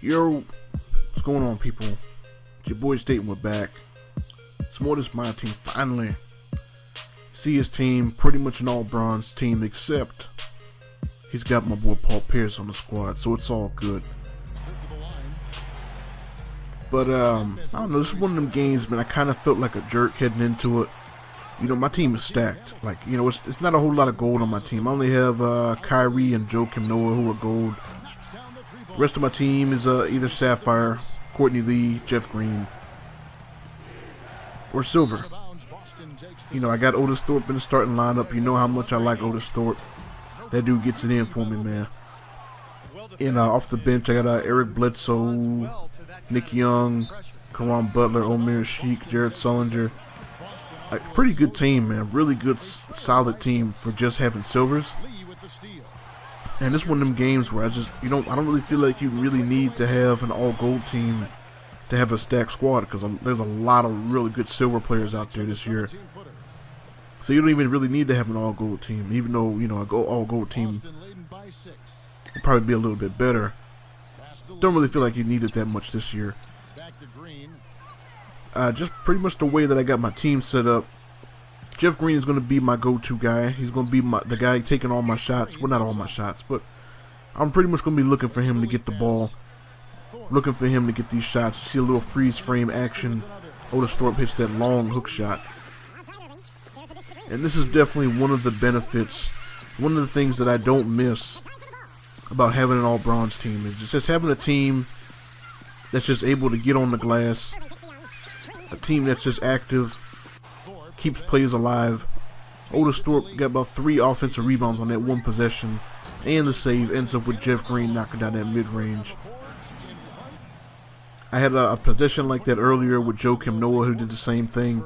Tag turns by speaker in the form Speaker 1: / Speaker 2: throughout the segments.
Speaker 1: Yo, what's going on, people? It's your boy State, and we're back. It's more this MyTeam finally. See his team, pretty much an all-bronze team, except he's got my boy Paul Pierce on the squad, so it's all good. But I don't know, this is one of them games, man. I kind of felt like a jerk heading into it. You know, my team is stacked. Like, you know, it's not a whole lot of gold on my team. I only have Kyrie and Joakim Noah who are gold. The rest of my team is either Sapphire, Courtney Lee, Jeff Green, or silver. You know, I got Otis Thorpe in the starting lineup. You know how much I like Otis Thorpe. That dude gets it in for me, man. And off the bench, I got Eric Bledsoe, Nick Young, Karan Butler, Omer Sheik, Jared Sullinger. A pretty good team, man. Really good, solid team for just having silvers. And this is one of them games where I don't really feel like you really need to have an all-gold team to have a stacked squad, because there's a lot of really good silver players out there this year. So you don't even really need to have an all-gold team, even though, you know, a all-gold team would probably be a little bit better. Don't really feel like you need it that much this year. Just pretty much the way that I got my team set up. Jeff Green is going to be my go-to guy. He's going to be the guy taking all my shots. Well, not all my shots, but I'm pretty much going to be looking for him to get the ball. Looking for him to get these shots. See a little freeze frame action. Otis Thorpe hits that long hook shot. And this is definitely one of the benefits, one of the things that I don't miss about having an all-bronze team. It's just having a team that's just able to get on the glass. A team that's just active, keeps plays alive. Otis Thorpe got about 3 offensive rebounds on that one possession, and the save ends up with Jeff Green knocking down that mid-range. I had a possession like that earlier with Joakim Noah, who did the same thing.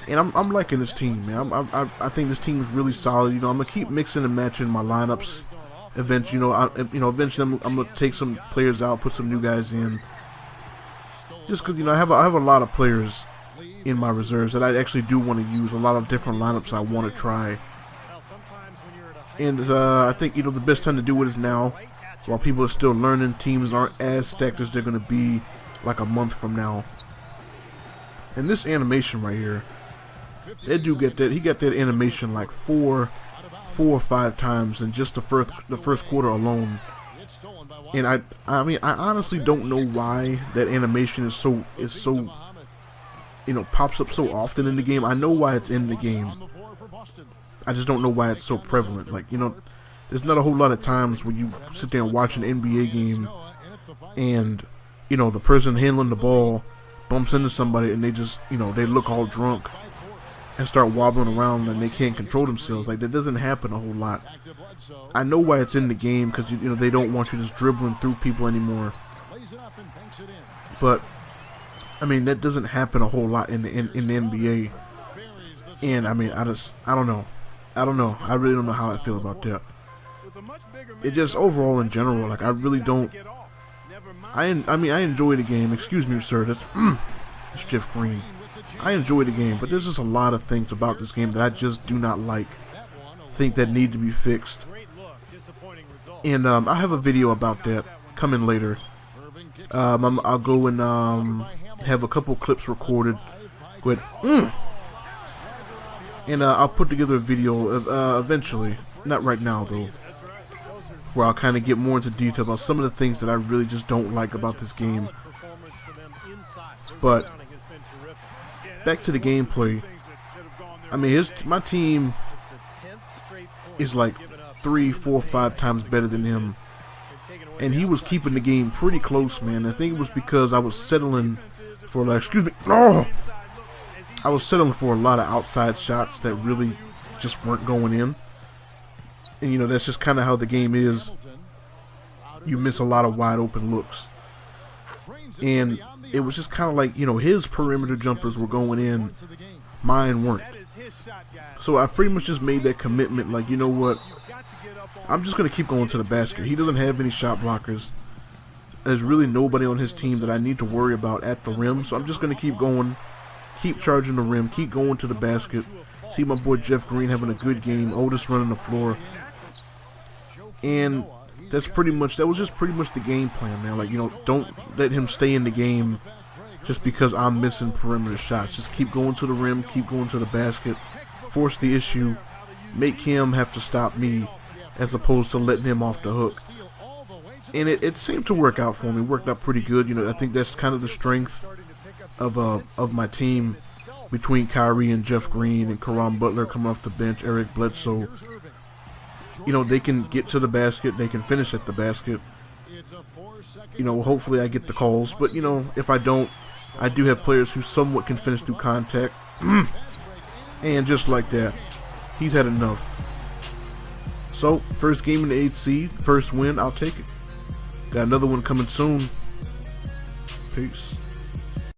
Speaker 1: And I'm liking this team, man. I think this team is really solid. You know, I'm gonna keep mixing and matching my lineups. Eventually, eventually I'm gonna take some players out, put some new guys in. Just because, you know, I have a lot of players in my reserves that I actually do want to use. A lot of different lineups I want to try. And I think, you know, the best time to do it is now, while people are still learning. Teams aren't as stacked as they're going to be like a month from now. And this animation right here, that dude he got that animation like four or 5 times in just the first quarter alone. And I mean, I honestly don't know why that animation is so, you know, pops up so often in the game. I know why it's in the game. I just don't know why it's so prevalent. Like, you know, there's not a whole lot of times when you sit there and watch an NBA game and, you know, the person handling the ball bumps into somebody and they just, you know, they look all drunk and start wobbling around and they can't control themselves. Like, that doesn't happen a whole lot. I know why it's in the game, because, you know, they don't want you just dribbling through people anymore. But I mean, that doesn't happen a whole lot in the NBA. And I mean, I don't know. I really don't know how I feel about that. It just overall in general, like, I really don't. I mean, I enjoy the game. Excuse me, sir. It's Jeff Green. I enjoy the game, but there's just a lot of things about this game that I just do not like. Think that need to be fixed. And I have a video about that coming later. I'll go and have a couple clips recorded. Go ahead. And I'll put together a video eventually. Not right now, though. Where I'll kind of get more into detail about some of the things that I really just don't like about this game. But back to the gameplay. I mean, my team is like 3, 4, 5 times better than him. And he was keeping the game pretty close, man. I think it was because I was settling for, like, excuse me. Oh! I was settling for a lot of outside shots that really just weren't going in. And, you know, that's just kind of how the game is. You miss a lot of wide open looks. And it was just kind of like, you know, his perimeter jumpers were going in. Mine weren't. So I pretty much just made that commitment, like, you know what? I'm just going to keep going to the basket. He doesn't have any shot blockers. There's really nobody on his team that I need to worry about at the rim. So I'm just going to keep going, keep charging the rim, keep going to the basket. See my boy Jeff Green having a good game. Otis running the floor. And that was just pretty much the game plan, man. Like, you know, don't let him stay in the game just because I'm missing perimeter shots. Just keep going to the rim, keep going to the basket, force the issue, make him have to stop me as opposed to letting him off the hook. And it seemed to work out for me. It worked out pretty good. You know, I think that's kind of the strength of my team between Kyrie and Jeff Green and Caron Butler coming off the bench, Eric Bledsoe. You know, they can get to the basket, they can finish at the basket. You know, hopefully I get the calls, but you know, if I don't, I do have players who somewhat can finish through contact. And just like that, he's had enough. So, first game in the 8th seed, first win, I'll take it. Got another one coming soon. Peace.